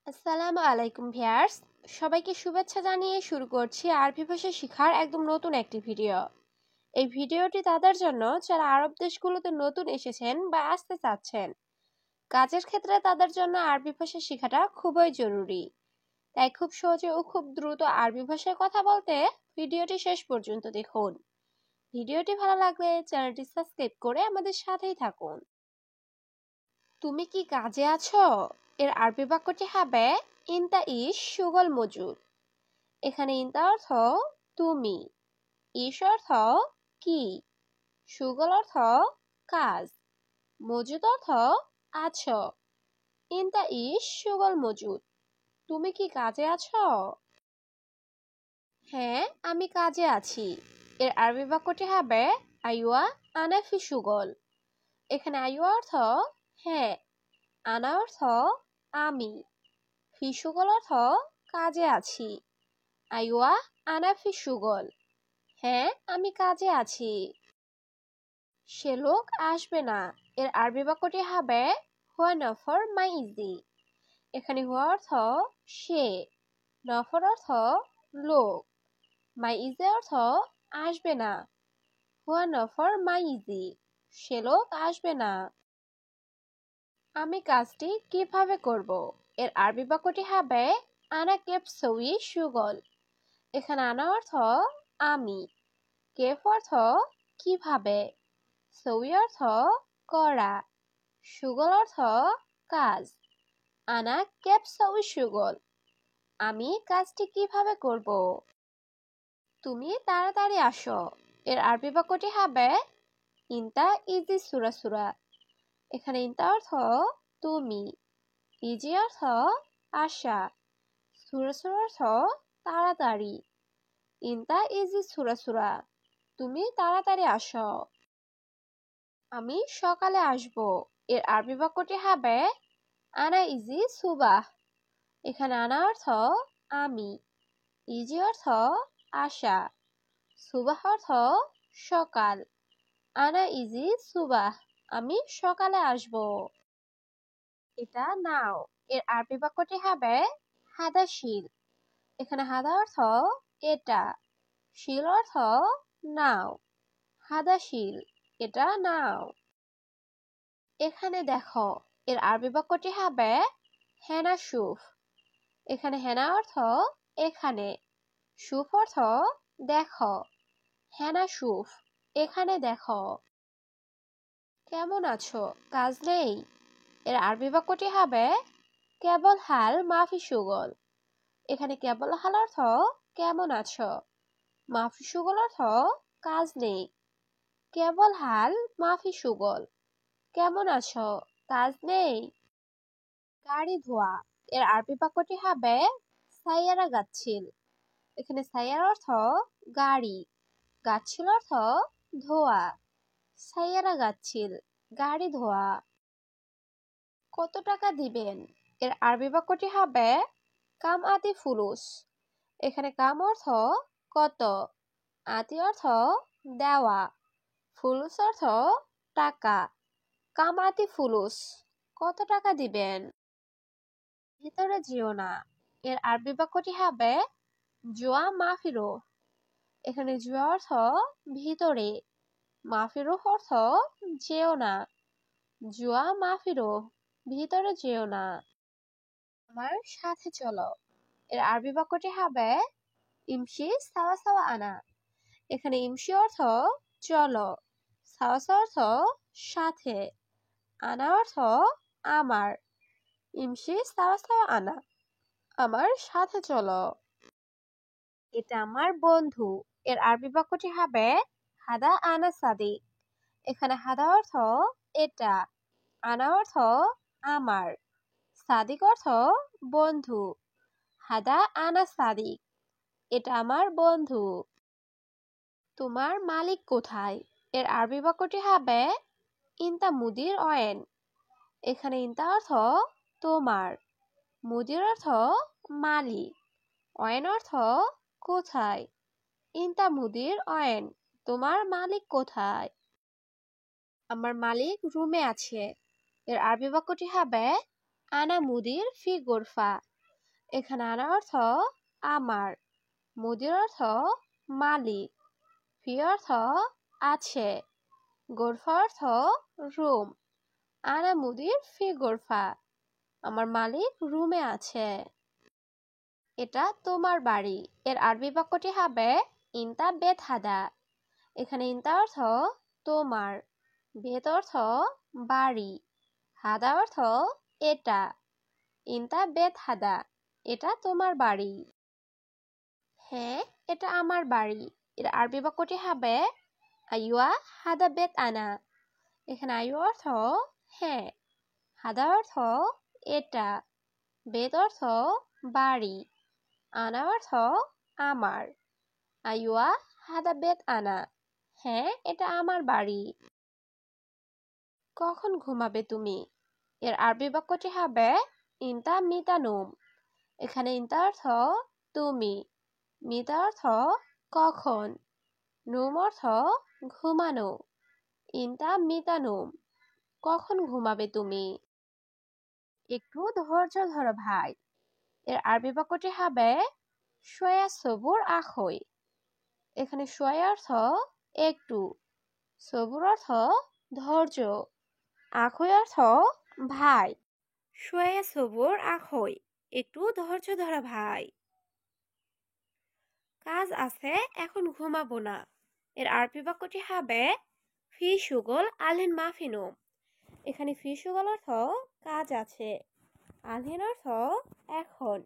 আসসালামু আলাইকুম ভিউয়ার্স, সবাইকে শুভেচ্ছা জানিয়ে শুরু করছি আরবি ভাষা শেখার একদম নতুন একটি ভিডিও। এই ভিডিওটি তাদের জন্য যারা আরব দেশগুলোতে নতুন এসেছেন বা আসতে চাচ্ছেন। কাজের ক্ষেত্রে তাদের জন্য আরবি ভাষা শেখাটা খুবই জরুরি। তাই খুব সহজে ও খুব দ্রুত আরবি ভাষায় কথা বলতে ভিডিওটি শেষ পর্যন্ত দেখুন। ভিডিওটি ভালো লাগলে চ্যানেলটি সাবস্ক্রাইব করে আমাদের সাথেই থাকুন। তুমি কি কাজে আছো? এর আরবি বাক্যটি হবে ইনতা ইশ শুগল মজুদ। এখানে ইনতা অর্থ তুমি, ইশ অর্থ কি, শুগল অর্থ কাজ, মজুদ অর্থ আছো। ইনতা ইশ শুগল মজুদ, তুমি কি কাজে আছো? হ্যাঁ, আমি কাজে আছি। এর আরবি বাক্যটি হবে আইওয়া আনা ফি শুগল। এখানে আইওয়া অর্থ হ্যাঁ, আনা অর্থ আমি, ফি শুগল অর্থ কাজে আছি। আইওয়া আনা ফি শুগল, হ্যাঁ আমি কাজে আছি। সে লোক আসবে না। এর আরবি বাক্যটি হবে হুয়া নফর মাই ইজি। এখানে হুয়া অর্থ সে, নফর অর্থ লোক, মাই ইজি অর্থ আসবে না। হুয়া নফর মাই ইজি, সে লোক আসবে না। আমি কাজটি কিভাবে করব? এর আরবি বাক্যটি হবে আনা কেপ সউই শুগল। এখানে আনা অর্থ আমি, কেফ অর্থ কিভাবে, সউই অর্থ করা, শুগল অর্থ কাজ। আনা কেপ সউই শুগল, আমি কাজটি কিভাবে করব? তুমি তাড়াতাড়ি আসো। এর আরবি বাক্যটি হবে ইনতা ইজি সুরা সুরা। এখানে ইনতা অর্থ তুমি, ইজি অর্থ আসা, সুরা সুরা অর্থ তাড়াতাড়ি। ইনতা ইজি সুরা সুরা, তুমি তাড়াতাড়ি আসো। আমি সকালে আসব। এর আরবি বাক্যটি হবে আনা ইজি সুবাহ। এখানে আনা অর্থ আমি, ইজি অর্থ আসা, সুবাহ অর্থ সকাল। আনা ইজি সুবাহ, আমি সকালে আসব। এটা নাও। এর আরবি বাক্যটি হবে হাদা শিল। এখানে হাদা অর্থ এটা, শিল অর্থ নাও। হাদা শিল, এটা নাও। এখানে দেখো। এর আরবি বাক্যটি হবে হেনা সুফ। এখানে হেনা অর্থ এখানে, সুফ অর্থ দেখো। হেনা সুফ, এখানে দেখো। কেমন আছো? কাজ নেই। এর আরবি বাক্যটি হবে কেবল হাল মাফি সুগল। এখানে কেবল হাল অর্থ কেমন আছো, মাফি সুগল অর্থ কাজ নেই। কেবল হাল মাফি সুগল, কেমন আছো, কাজ নেই। গাড়ি ধোয়া। এর আরবি বাক্যটি হবে সাইয়ারা গাচ্ছিল। এখানে সাইয়ার অর্থ গাড়ি, গাচ্ছিল অর্থ ধোয়া। সাইয়ারা গাচ্ছিল, গাড়ি ধোয়া। কত টাকা দিবেন? এর আরবি বাক্যটি হবে কাম আতি ফুলুস। এখানে কাম অর্থ কত, আতি অর্থ দেওয়া, ফুলুস অর্থ টাকা। কাম আতি ফুলুস, কত টাকা দিবেন? ভিতরে যেও না। এর আরবি বাক্যটি হবে জোয়া মাফিরো। এখানে জোয়া অর্থ ভিতরে, মাফিরো অর্থ যেও না। জোয়া মাফিরো, ভিতরে যেও না। আমার সাথে চলো। এর আরবি বাক্যটি হবে ইমশি সাওয়া সাওয়া আনা। এখানে ইমশি অর্থ চলো, সাওয়া সাওয়া অর্থ সাথে, আনা অর্থ আমার। ইমশি সাওয়া সাওয়া আনা, আমার সাথে চলো। এটা আমার বন্ধু। এর আরবি বাক্যটি হবে হাদা আনা সাদিক। এখানে হাদা অর্থ এটা, আনা অর্থ আমার, সাদিক অর্থ বন্ধু। হাদা আনা সাদিক, এটা আমার বন্ধু। তোমার মালিক কোথায়? এর আরবি বাক্যটি হবে ইনতা মুদির অয়েন। এখানে ইনতা অর্থ তোমার, মুদির অর্থ মালিক, অয়েন অর্থ কোথায়। ইনতা মুদির অয়েন, তোমার মালিক কোথায়? আমার মালিক রুমে আছে। এর আরবি বাক্যটি হবে আনা মুদির ফি গোরফা। এখানে আনা অর্থ আমার, মুদির অর্থ মালিক, ফি অর্থ আছে, গোরফা অর্থ রুম। আনা মুদির ফি গোরফা, আমার মালিক রুমে আছে। এটা তোমার বাড়ি। এর আরবি বাক্যটি হবে ইনতা বেত হাদা। এখানে ইনতা অর্থ তোমার, বেত অর্থ বাড়ি, হাদা অর্থ এটা। ইনতা বেত হাদা, এটা তোমার বাড়ি। হ্যাঁ, এটা আমার বাড়ি। এর আরবি বাক্যটি হবে আইওয়া হাদা বেত আনা। এখানে আইওয়া অর্থ হ্যাঁ, হাদা অর্থ এটা, বেত অর্থ বাড়ি, আনা অর্থ আমার। আইওয়া হাদা বেত আনা, হ্যাঁ এটা আমার বাড়ি। কখন ঘুমাবে তুমি? এর আরবি বাক্যটি হবে ইনতা মিতা নুম। এখানে ইনতা অর্থ তুমি, মিতা অর্থ কখন, নুম অর্থ ঘুমানো। ইনতা মিতা নুম, কখন ঘুমাবে তুমি? একটু ধৈর্য ধরো ভাই। এর আরবি বাক্যটি হবে শোয়া সবুর আখই। এখানে শোয়া অর্থ একটু, সবুর অর্থ ধৈর্য, আখই অর্থ ভাই। শোয়া সবুর আখই, একটু ধৈর্য ধরো ভাই। কাজ আছে, এখন ঘুমাবো না। এর আরবি বাক্যটি হবে ফি সুগল আলহিন মাফিনুম। এখানে ফি সুগল অর্থ কাজ আছে, আলহিন অর্থ এখন,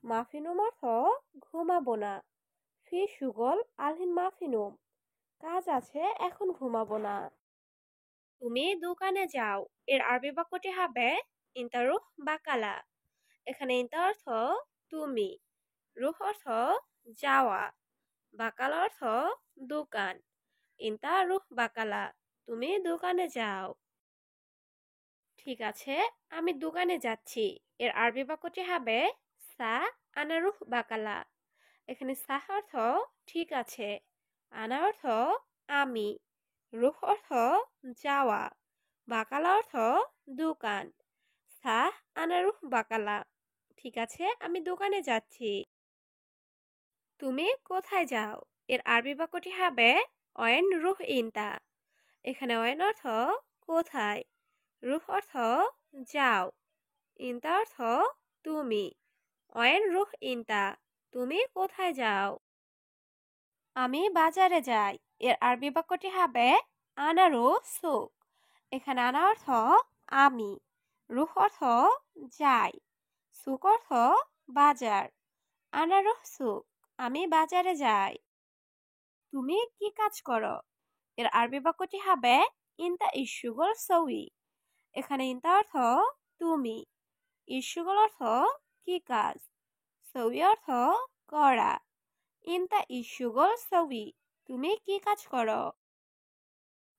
মাফিনুম অর্থ ঘুমাবো না। ফি সুগল আলহিন মাফিনুম, কাজ আছে এখন ঘুমাবো না। তুমি দোকানে যাও। এর আরবি বাক্যটি হবে ইনতা রুহ বাকালা। এখানে ইনতা অর্থ তুমি, রুহ অর্থ যাওয়া, বাকালা অর্থ দোকান। ইনতা রুহ বাকালা, তুমি দোকানে যাও। ঠিক আছে, আমি দোকানে যাচ্ছি। এর আরবি বাক্যটি হবে সা আনা রুহ বাকালা। এখানে সাহ অর্থ ঠিক আছে, আনা অর্থ আমি, রুহ অর্থ যাওয়া, বাকালা অর্থ দোকান। সাহ আনা রুহ বাকালা, ঠিক আছে আমি দোকানে যাচ্ছি। তুমি কোথায় যাও? এর আরবি বাক্যটি হবে অয়েন রুহ ইনতা। এখানে অয়েন অর্থ কোথায়, রুহ অর্থ যাও, ইনতা অর্থ তুমি। অয়েন রুহ ইনতা, তুমি কোথায় যাও? আমি বাজারে যাই। এর আরবি বাক্যটি হবে আনা রুহ সুক। এখানে আনা অর্থ আমি, রুহ অর্থ যাই, সুক অর্থ বাজার। আনা রুহ সুক, আমি বাজারে যাই। তুমি কি কাজ করো? এর আরবি বাক্যটি হবে ইনতা ইশুগল সউই। এখানে ইনতা অর্থ তুমি, ইশুগল অর্থ কি কাজ, সউই অর্থ করা। ইনতা ইশুগল সউই, তুমি কি কাজ করো?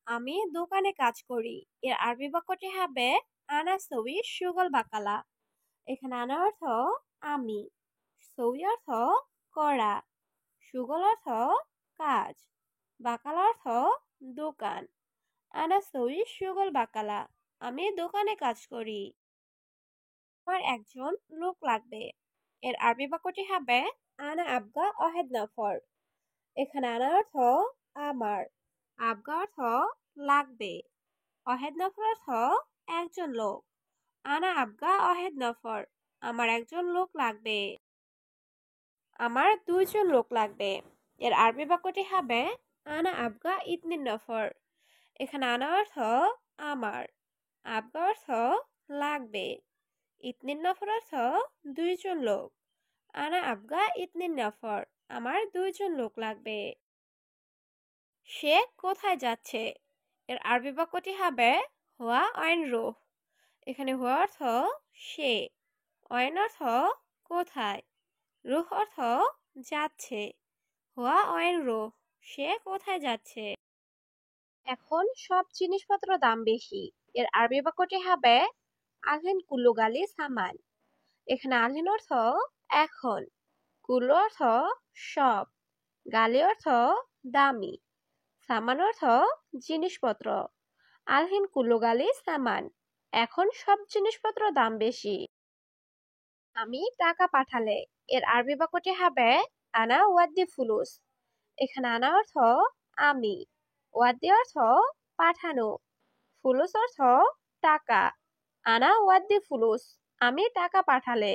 আমি দোকানে কাজ করি। এর আরবি বাক্যটি হবে আনা সউই সুগল বাকালা। এখানে আনা অর্থ আমি, সউই অর্থ করা, সুগল অর্থ কাজ, বাকালা অর্থ দোকান। আনা সউই সুগল বাকালা, আমি দোকানে কাজ করি। আমার একজন লোক লাগবে। এর আরবি বাক্যটি হবে আনা আবগা অহেদ নফর। এখানে আনা অর্থ আমার, আবগা অর্থ লাগবে, অহেদ নফর অর্থ একজন লোক। আনা আবগা অহেদ নফর, আমার একজন লোক লাগবে। আমার দুইজন লোক লাগবে। এর আরবি বাক্যটি হবে আনা আবগা ইতনিন নফর। এখানে আনা অর্থ আমার, আবগা অর্থ লাগবে, ইতনিন নফর অর্থ দুইজন লোক। আনা আবগা ইতনিন নফর, আমার দুইজন লোক লাগবে। সে কোথায় যাচ্ছে? এর আরবি বাক্যটি হবে হুয়া অয়েন রুহ। এখানে হুয়া অর্থ সে, অয়েন অর্থ কোথায়, রুহ অর্থ যাচ্ছে। হুয়া অয়েন রুহ, সে কোথায় যাচ্ছে? এখন সব জিনিসপত্র দাম বেশি। এর আরবি বাক্যটি হবে আলহিন কুল্লু গালি সামান। এখানে আলহিন অর্থ এখন, কুল্লু অর্থ সব, গালি অর্থ দামি, সামান অর্থ জিনিসপত্র। আলহিন কুল্লু গালি সামান, এখন সব জিনিসপত্র দাম বেশি। আমি টাকা পাঠালে এর আরবি বাক্যটি হবে আনা ওয়াদ্দি ফুলুস। এখানে আনা অর্থ আমি, ওয়াদ্দি অর্থ পাঠানো, ফুলুস অর্থ টাকা। আনা ওয়াদ্দি ফুলুস, আমি টাকা পাঠালে।